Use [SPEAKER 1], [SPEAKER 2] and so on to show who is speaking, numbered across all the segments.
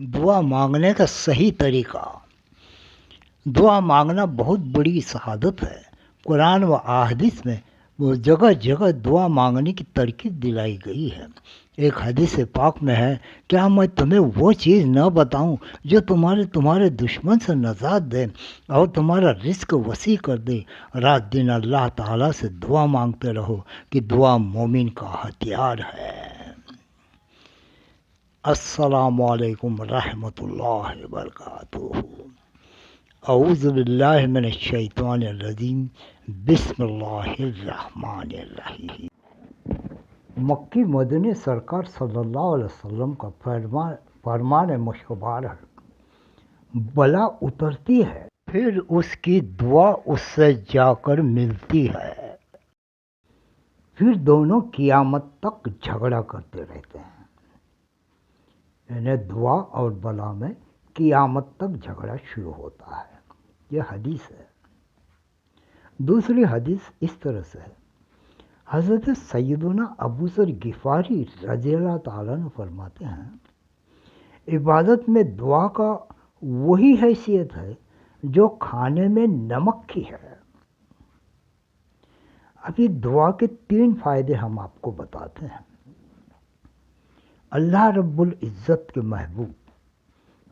[SPEAKER 1] دعا مانگنے کا صحیح طریقہ۔ دعا مانگنا بہت بڑی شہادت ہے۔ قرآن و احادیث میں وہ جگہ جگہ دعا مانگنے کی ترغیب دلائی گئی ہے۔ ایک حدیث پاک میں ہے، کیا میں تمہیں وہ چیز نہ بتاؤں جو تمہارے دشمن سے نجات دے اور تمہارا رزق وسیع کر دے۔ رات دن اللہ تعالیٰ سے دعا مانگتے رہو کہ دعا مومن کا ہتھیار ہے۔ السلام علیکم ورحمۃ اللہ وبرکاتہ۔ اعوذ باللہ من الشیطان الرجیم، بسم اللہ الرحمن الرحیم۔ مکی مدنی سرکار صلی اللہ علیہ وسلم کا فرمان مشکبار ہے، بلا اترتی ہے پھر اس کی دعا اس سے جا کر ملتی ہے، پھر دونوں قیامت تک جھگڑا کرتے رہتے ہیں۔ یعنی دعا اور بلا میں قیامت تک جھگڑا شروع ہوتا ہے۔ یہ حدیث ہے۔ دوسری حدیث اس طرح سے ہے، حضرت سیدنا ابو ذر غفاری رضی اللہ تعالیٰ عنہ فرماتے ہیں، عبادت میں دعا کا وہی حیثیت ہے جو کھانے میں نمک کی ہے۔ ابھی دعا کے 3 فائدے ہم آپ کو بتاتے ہیں۔ اللہ رب العزت کے محبوب،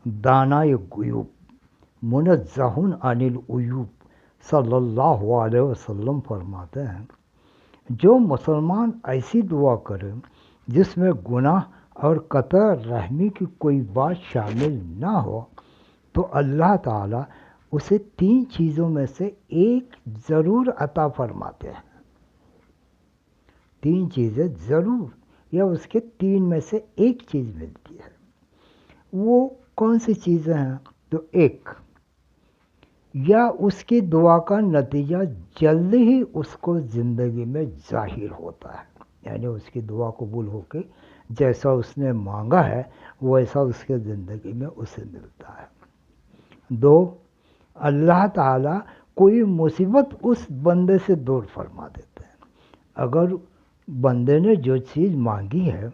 [SPEAKER 1] دانائے غیوب، منزہ عن العیوب صلی اللہ علیہ وسلم فرماتے ہیں، جو مسلمان ایسی دعا کرے جس میں گناہ اور قطع رحمی کی کوئی بات شامل نہ ہو تو اللہ تعالیٰ اسے 3 چیزوں میں سے ایک ضرور عطا فرماتے ہیں۔ 3 چیزیں ضرور یا اس کے 3 میں سے ایک چیز ملتی ہے۔ وہ کون سی چیزیں ہیں؟ تو 1، یا اس کی دعا کا نتیجہ جلدی ہی اس کو زندگی میں ظاہر ہوتا ہے، یعنی اس کی دعا قبول ہو کے جیسا اس نے مانگا ہے ویسا اس کے زندگی میں اسے ملتا ہے۔ 2، اللہ تعالیٰ کوئی مصیبت اس بندے سے دور فرما دیتے ہیں۔ اگر بندے نے جو چیز مانگی ہے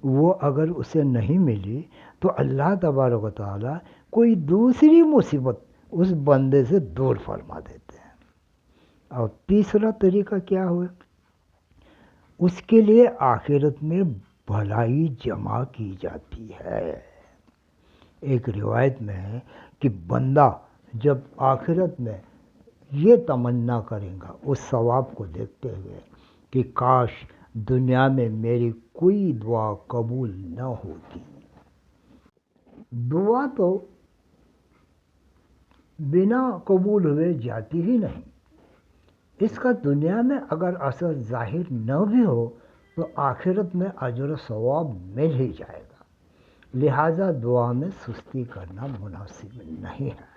[SPEAKER 1] وہ اگر اسے نہیں ملی تو اللہ تبارک و تعالیٰ کوئی دوسری مصیبت اس بندے سے دور فرما دیتے ہیں۔ اور تیسرا طریقہ کیا ہوا؟ اس کے لیے آخرت میں بھلائی جمع کی جاتی ہے۔ ایک روایت میں ہے کہ بندہ جب آخرت میں یہ تمنا کرے گا اس ثواب کو دیکھتے ہوئے کہ کاش دنیا میں میری کوئی دعا قبول نہ ہوتی۔ دعا تو بنا قبول ہوئے جاتی ہی نہیں۔ اس کا دنیا میں اگر اثر ظاہر نہ بھی ہو تو آخرت میں اجر و ثواب مل ہی جائے گا۔ لہٰذا دعا میں سستی کرنا مناسب نہیں ہے۔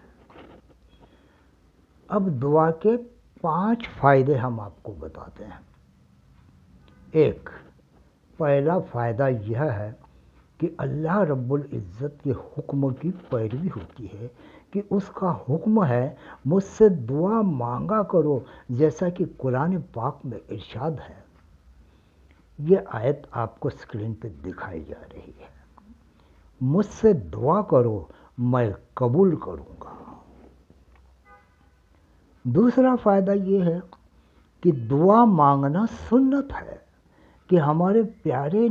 [SPEAKER 1] اب دعا کے 5 فائدے ہم آپ کو بتاتے ہیں۔ 1، پہلا فائدہ یہ ہے کہ اللہ رب العزت کے حکم کی پیروی ہوتی ہے کہ اس کا حکم ہے مجھ سے دعا مانگا کرو، جیسا کہ قرآن پاک میں ارشاد ہے۔ یہ آیت آپ کو اسکرین پہ دکھائی جا رہی ہے، مجھ سے دعا کرو میں قبول کروں گا۔ دوسرا فائدہ یہ ہے کہ دعا مانگنا سنت ہے کہ ہمارے پیارے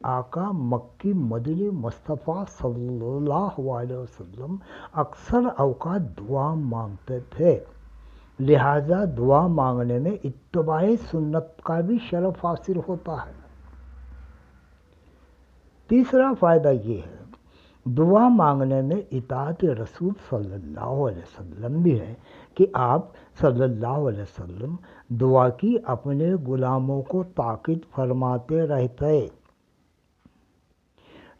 [SPEAKER 1] آقا مکی مدنی مصطفیٰ صلی اللہ علیہ وسلم اکثر اوقات دعا مانگتے تھے، لہٰذا دعا مانگنے میں اتباع سنت کا بھی شرف حاصل ہوتا ہے۔ تیسرا فائدہ یہ ہے، دعا مانگنے میں اطاعت رسول صلی اللہ علیہ وسلم بھی ہے کہ آپ صلی اللہ علیہ وسلم دعا کی اپنے غلاموں کو تاکید فرماتے رہتے۔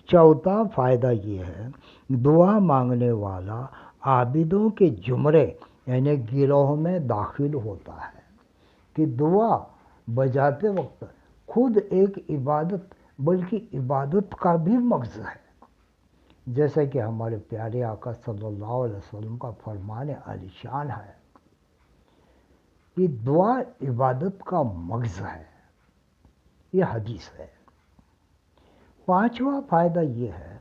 [SPEAKER 1] چوتھا فائدہ یہ ہے، دعا مانگنے والا عابدوں کے زمرے یعنی گروہ میں داخل ہوتا ہے کہ دعا بجاتے وقت خود ایک عبادت بلکہ عبادت کا بھی مغز ہے، جیسا کہ ہمارے پیارے آقا صلی اللہ علیہ وسلم کا فرمان عالی شان ہے کہ دعا عبادت کا مغز ہے۔ یہ حدیث ہے۔ 5واں فائدہ یہ ہے،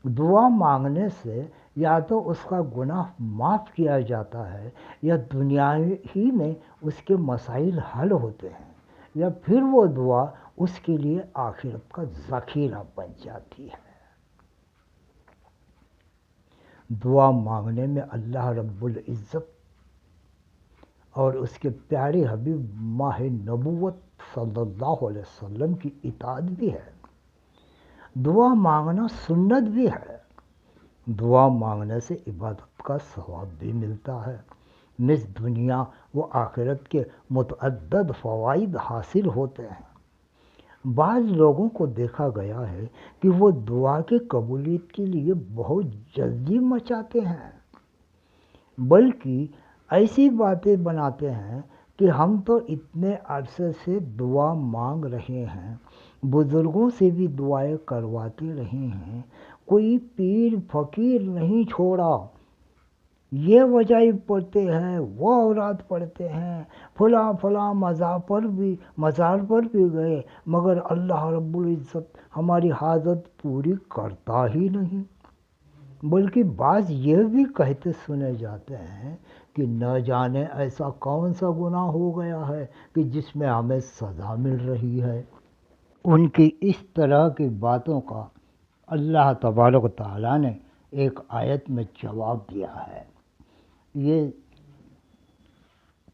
[SPEAKER 1] دعا مانگنے سے یا تو اس کا گناہ معاف کیا جاتا ہے یا دنیا ہی میں اس کے مسائل حل ہوتے ہیں، یا پھر وہ دعا اس کے لیے آخرت کا ذخیرہ بن جاتی ہے۔ دعا مانگنے میں اللہ رب العزت اور اس کے پیارے حبیب ماہ نبوت صلی اللہ علیہ وسلم کی اطاعت بھی ہے۔ دعا مانگنا سنت بھی ہے۔ دعا مانگنے سے عبادت کا ثواب بھی ملتا ہے، نس دنیا و آخرت کے متعدد فوائد حاصل ہوتے ہیں۔ بعض لوگوں کو دیکھا گیا ہے کہ وہ دعا کی قبولیت کے لیے بہت جلدی مچاتے ہیں، بلکہ ایسی باتیں بناتے ہیں کہ ہم تو اتنے عرصے سے دعا مانگ رہے ہیں، بزرگوں سے بھی دعائیں کرواتے رہے ہیں، کوئی پیر فقیر نہیں چھوڑا، یہ وظائف پڑھتے ہیں، وہ اوراد پڑھتے ہیں، فلاں مزار پر بھی گئے، مگر اللہ رب العزت ہماری حاجت پوری کرتا ہی نہیں۔ بلکہ بعض یہ بھی کہتے سنے جاتے ہیں کہ نہ جانے ایسا کون سا گناہ ہو گیا ہے کہ جس میں ہمیں سزا مل رہی ہے۔ ان کی اس طرح کی باتوں کا اللہ تبارک و تعالیٰ نے ایک آیت میں جواب دیا ہے۔ یہ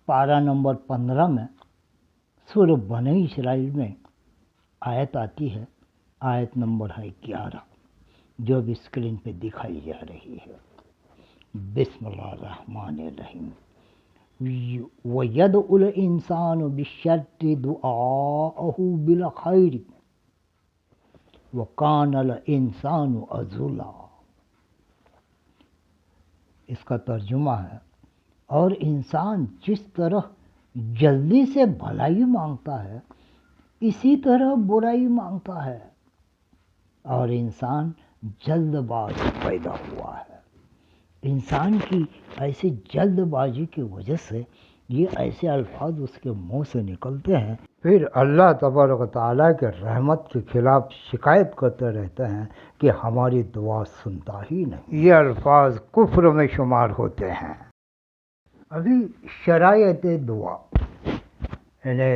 [SPEAKER 1] پارہ نمبر 15 میں سورہ بنی اسرائیل میں آیت آتی ہے، آیت نمبر ہے 11، جو اب اسکرین پہ دکھائی جا رہی ہے۔ بسم اللہ الرحمن الرحیم۔ وَيَدْعُ الْإِنسَانُ بِالشَّرِّ دُعَاءَهُ بِالْخَيْرِ وَكَانَ الْإِنسَانُ عَجُولًا۔ اس کا ترجمہ ہے، اور انسان جس طرح جلدی سے بھلائی مانگتا ہے اسی طرح برائی مانگتا ہے، اور انسان جلد باز پیدا ہوا ہے۔ انسان کی ایسی جلد بازی کی وجہ سے یہ ایسے الفاظ اس کے منہ سے نکلتے ہیں، پھر اللہ تبارک و تعالیٰ کے رحمت کے خلاف شکایت کرتے رہتے ہیں کہ ہماری دعا سنتا ہی نہیں۔ یہ الفاظ کفر میں شمار ہوتے ہیں۔ ابھی شرائط دعا، یعنی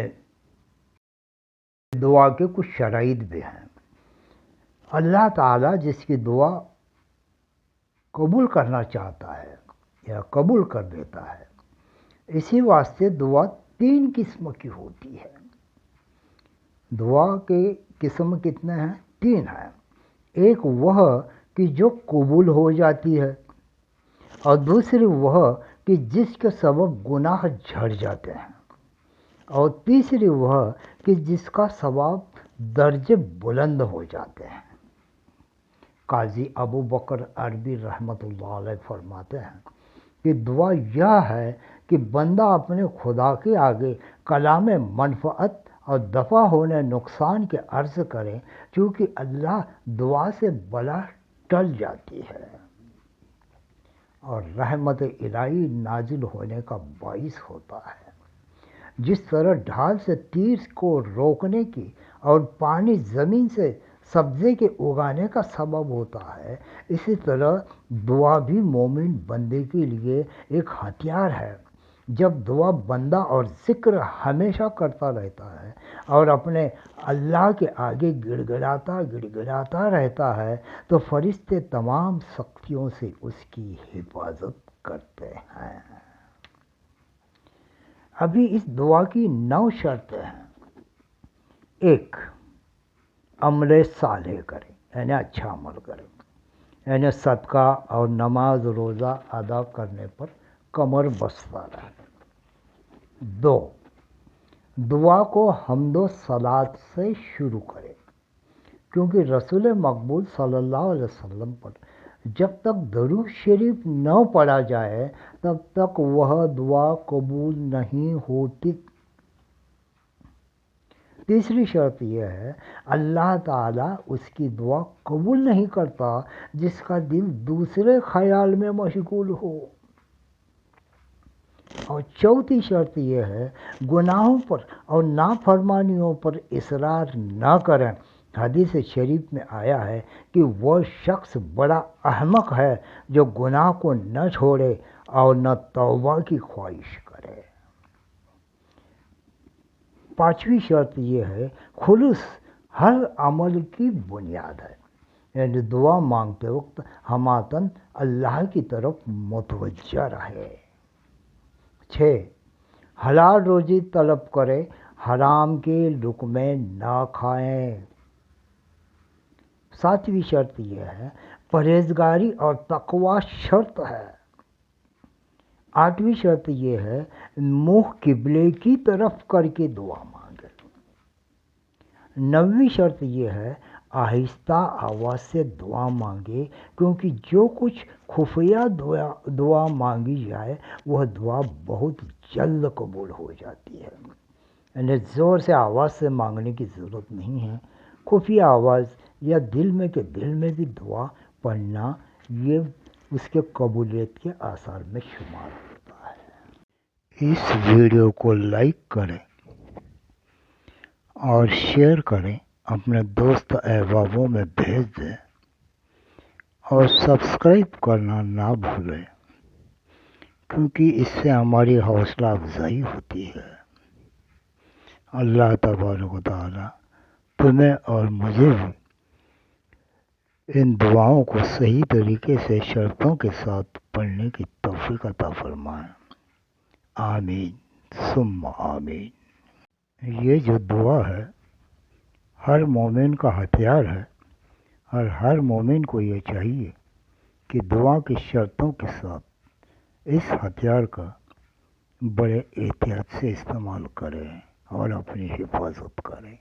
[SPEAKER 1] دعا کے کچھ شرائط بھی ہیں۔ اللہ تعالیٰ جس کی دعا قبول کرنا چاہتا ہے یا قبول کر دیتا ہے، اسی واسطے دعا 3 قسم کی ہوتی ہے۔ دعا کے قسم کتنے ہیں؟ 3 ہیں۔ ایک وہ کہ جو قبول ہو جاتی ہے، اور دوسری وہ کہ جس کے سبب گناہ جھڑ جاتے ہیں، اور تیسری وہ کہ جس کا ثواب درجے بلند ہو جاتے ہیں۔ قاضی ابو بکر عربی رحمۃ اللہ علیہ فرماتے ہیں کہ دعا یہ ہے کہ بندہ اپنے خدا کے آگے کلام منفعت اور دفع ہونے نقصان کے عرض کرے، چونکہ اللہ دعا سے بلا ٹل جاتی ہے اور رحمت الہی نازل ہونے کا باعث ہوتا ہے۔ جس طرح ڈھال سے تیر کو روکنے کی اور پانی زمین سے سبزے کے اگانے کا سبب ہوتا ہے، اسی طرح دعا بھی مومن بندے کے لیے ایک ہتھیار ہے۔ جب دعا بندہ اور ذکر ہمیشہ کرتا رہتا ہے اور اپنے اللہ کے آگے گڑ گڑاتا رہتا ہے تو فرشتے تمام سختیوں سے اس کی حفاظت کرتے ہیں۔ ابھی اس دعا کی 9 شرطیں ہیں۔ 1، عمل صالح کرے، یعنی اچھا عمل کرے، یعنی صدقہ اور نماز روزہ ادا کرنے پر کمر بستہ رہے۔ 2، دعا کو حمد و صلات سے شروع کرے، کیونکہ رسول مقبول صلی اللہ علیہ وسلم پر جب تک درود شریف نہ پڑھا جائے تب تک وہ دعا قبول نہیں ہوتی۔ تیسری شرط یہ ہے، اللہ تعالیٰ اس کی دعا قبول نہیں کرتا جس کا دل دوسرے خیال میں مشغول ہو۔ اور چوتھی شرط یہ ہے، گناہوں پر اور نافرمانیوں پر اصرار نہ کریں، حدیث شریف میں آیا ہے کہ وہ شخص بڑا احمق ہے جو گناہ کو نہ چھوڑے اور نہ توبہ کی خواہش کرے۔ پانچویں شرط یہ ہے، خلوص ہر عمل کی بنیاد ہے، یعنی دعا مانگتے وقت ہماتن اللہ کی طرف متوجہ رہے۔ 6، حلال روزی طلب کرے، حرام کے لقمے نہ کھائیں۔ 7ویں شرط یہ ہے، پرہیزگاری اور تقوی شرط ہے۔ 8ویں شرط یہ ہے، منہ قبلے کی طرف کر کے دعا مانگے۔ 9ویں شرط یہ ہے، آہستہ آواز سے دعا مانگے، کیونکہ جو کچھ خفیہ دعا مانگی جائے وہ دعا بہت جلد قبول ہو جاتی ہے، یعنی زور سے آواز سے مانگنے کی ضرورت نہیں ہے۔ خفیہ آواز یا دل میں بھی دعا پڑھنا یہ اس کے قبولیت کے آثار میں شمار ہوتا ہے۔ اس ویڈیو کو لائک کریں اور شیئر کریں، اپنے دوست احبابوں میں بھیج دیں اور سبسکرائب کرنا نہ بھولیں، کیونکہ اس سے ہماری حوصلہ افزائی ہوتی ہے۔ اللہ تبارک و تعالیٰ تمہیں اور مجھے بھی ان دعاؤں کو صحیح طریقے سے شرطوں کے ساتھ پڑھنے کی توفیق عطا فرمائے۔ آمین ثم آمین۔ یہ جو دعا ہے ہر مومن کا ہتھیار ہے، اور ہر مومن کو یہ چاہیے کہ دعا کی شرطوں کے ساتھ اس ہتھیار کا بڑے احتیاط سے استعمال کریں اور اپنی حفاظت کریں۔